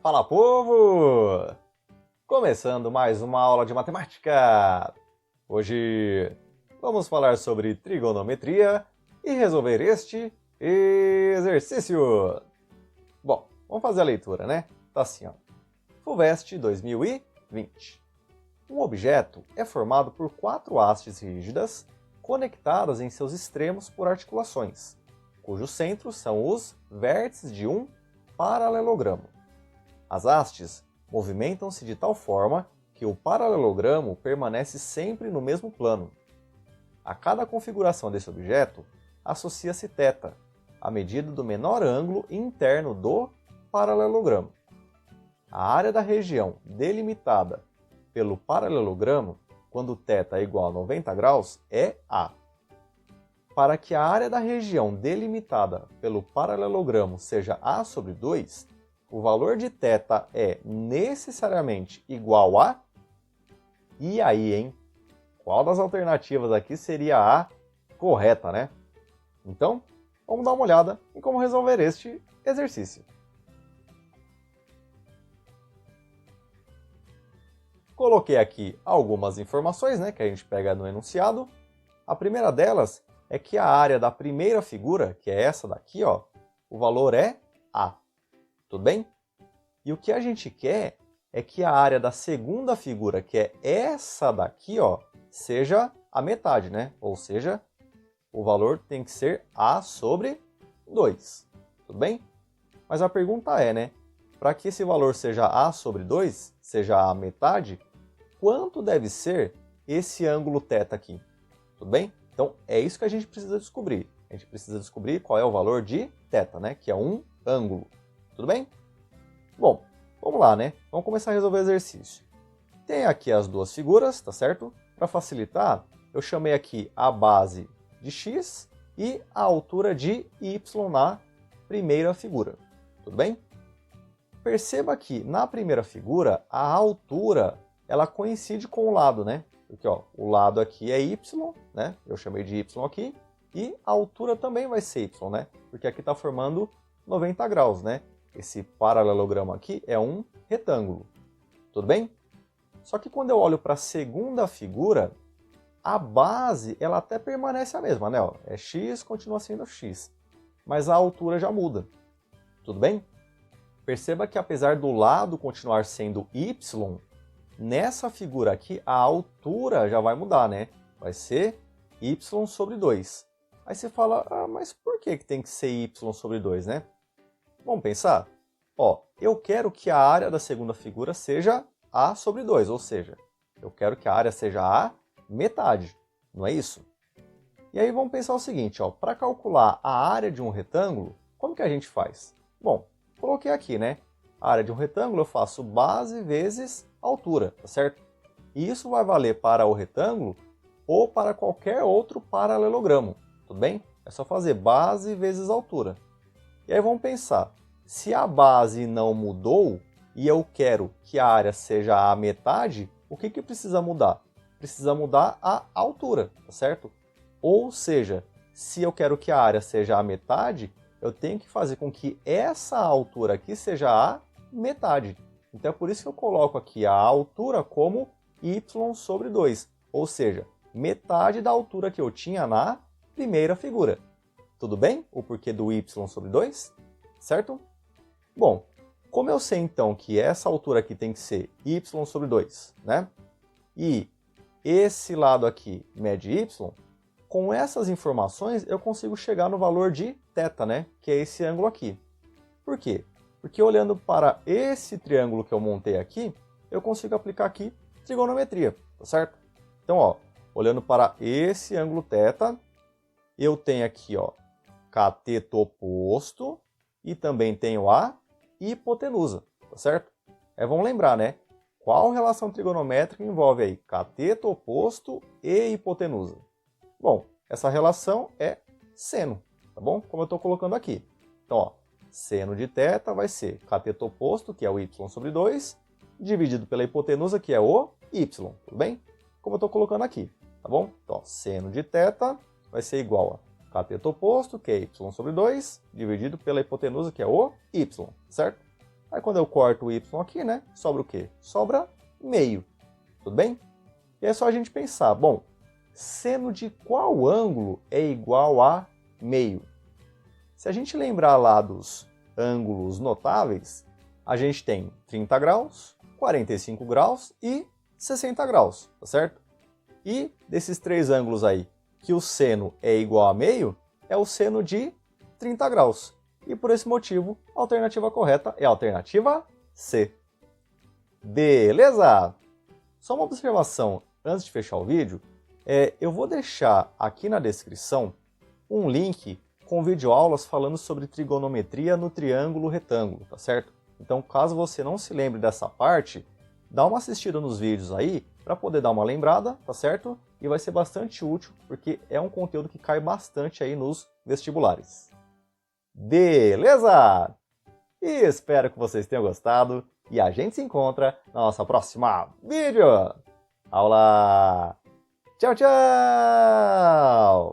Fala, povo! Começando mais uma aula de matemática! Hoje vamos falar sobre trigonometria e resolver este exercício. Bom, vamos fazer a leitura, né? Tá assim, ó. FUVEST 2020. Um objeto é formado por 4 hastes rígidas conectadas em seus extremos por articulações, cujos centros são os vértices de um paralelogramo. As hastes movimentam-se de tal forma que o paralelogramo permanece sempre no mesmo plano. A cada configuração desse objeto, associa-se θ, a medida do menor ângulo interno do paralelogramo. A área da região delimitada pelo paralelogramo, quando θ é igual a 90 graus, é A. Para que a área da região delimitada pelo paralelogramo seja A sobre 2, o valor de θ é necessariamente igual a... E aí, hein? Qual das alternativas aqui seria a correta, né? Então, vamos dar uma olhada em como resolver este exercício. Coloquei aqui algumas informações, né, que a gente pega no enunciado. A primeira delas é que a área da primeira figura, que é essa daqui, ó, o valor é A. Tudo bem? E o que a gente quer é que a área da segunda figura, que é essa daqui, ó, seja a metade, né? Ou seja, o valor tem que ser A sobre 2. Tudo bem? Mas a pergunta é, né? Para que esse valor seja A sobre 2, seja a metade, quanto deve ser esse ângulo θ aqui? Tudo bem? Então, é isso que a gente precisa descobrir. A gente precisa descobrir qual é o valor de θ, né? Que é um ângulo. Tudo bem? Bom, vamos lá, né? Vamos começar a resolver o exercício. Tem aqui as duas figuras, tá certo? Para facilitar, eu chamei aqui a base de x e a altura de y na primeira figura. Tudo bem? Perceba que na primeira figura, a altura ela coincide com o lado, né? Porque ó, o lado aqui é y, né? Eu chamei de y aqui. E a altura também vai ser y, né? Porque aqui está formando 90 graus, né? Esse paralelogramo aqui é um retângulo. Tudo bem? Só que quando eu olho para a segunda figura, a base ela até permanece a mesma, né? Ó, é x, continua sendo x. Mas a altura já muda. Tudo bem? Perceba que apesar do lado continuar sendo y, nessa figura aqui a altura já vai mudar, né? Vai ser y sobre 2. Aí você fala, mas por que tem que ser y sobre 2, né? Vamos pensar? Ó, eu quero que a área da segunda figura seja A sobre 2, ou seja, eu quero que a área seja a metade, não é isso? E aí vamos pensar o seguinte, ó, para calcular a área de um retângulo, como que a gente faz? Bom, coloquei aqui, né? A área de um retângulo eu faço base vezes altura, tá certo? E isso vai valer para o retângulo ou para qualquer outro paralelogramo, tudo bem? É só fazer base vezes altura. E aí vamos pensar, se a base não mudou e eu quero que a área seja a metade, o que precisa mudar? Precisa mudar a altura, tá certo? Ou seja, se eu quero que a área seja a metade, eu tenho que fazer com que essa altura aqui seja a metade. Então é por isso que eu coloco aqui a altura como y sobre 2, ou seja, metade da altura que eu tinha na primeira figura. Tudo bem? O porquê do y sobre 2? Certo? Bom, como eu sei então que essa altura aqui tem que ser y sobre 2, né? E esse lado aqui mede y, com essas informações eu consigo chegar no valor de θ, né? Que é esse ângulo aqui. Por quê? Porque olhando para esse triângulo que eu montei aqui, eu consigo aplicar aqui trigonometria, tá certo? Então, ó, olhando para esse ângulo θ, eu tenho aqui, ó, cateto oposto e também tenho a hipotenusa, tá certo? Vamos lembrar, né? Qual relação trigonométrica envolve aí cateto oposto e hipotenusa? Bom, essa relação é seno, tá bom? Como eu estou colocando aqui. Então, ó, seno de θ vai ser cateto oposto, que é o y sobre 2, dividido pela hipotenusa, que é o y, tudo bem? Como eu estou colocando aqui, tá bom? Então, ó, seno de θ vai ser igual a cateto oposto, que é y sobre 2, dividido pela hipotenusa, que é o y, certo? Aí quando eu corto o y aqui, né, sobra o quê? Sobra meio, tudo bem? E é só a gente pensar, bom, seno de qual ângulo é igual a meio? Se a gente lembrar lá dos ângulos notáveis, a gente tem 30 graus, 45 graus e 60 graus, tá certo? E desses três ângulos aí, que o seno é igual a meio, é o seno de 30 graus. E por esse motivo, a alternativa correta é a alternativa C. Beleza? Só uma observação antes de fechar o vídeo, eu vou deixar aqui na descrição um link com videoaulas falando sobre trigonometria no triângulo retângulo, tá certo? Então, caso você não se lembre dessa parte, dá uma assistida nos vídeos aí para poder dar uma lembrada, tá certo? E vai ser bastante útil, porque é um conteúdo que cai bastante aí nos vestibulares. Beleza? E espero que vocês tenham gostado e a gente se encontra na nossa próxima vídeo. Aula! Tchau, tchau!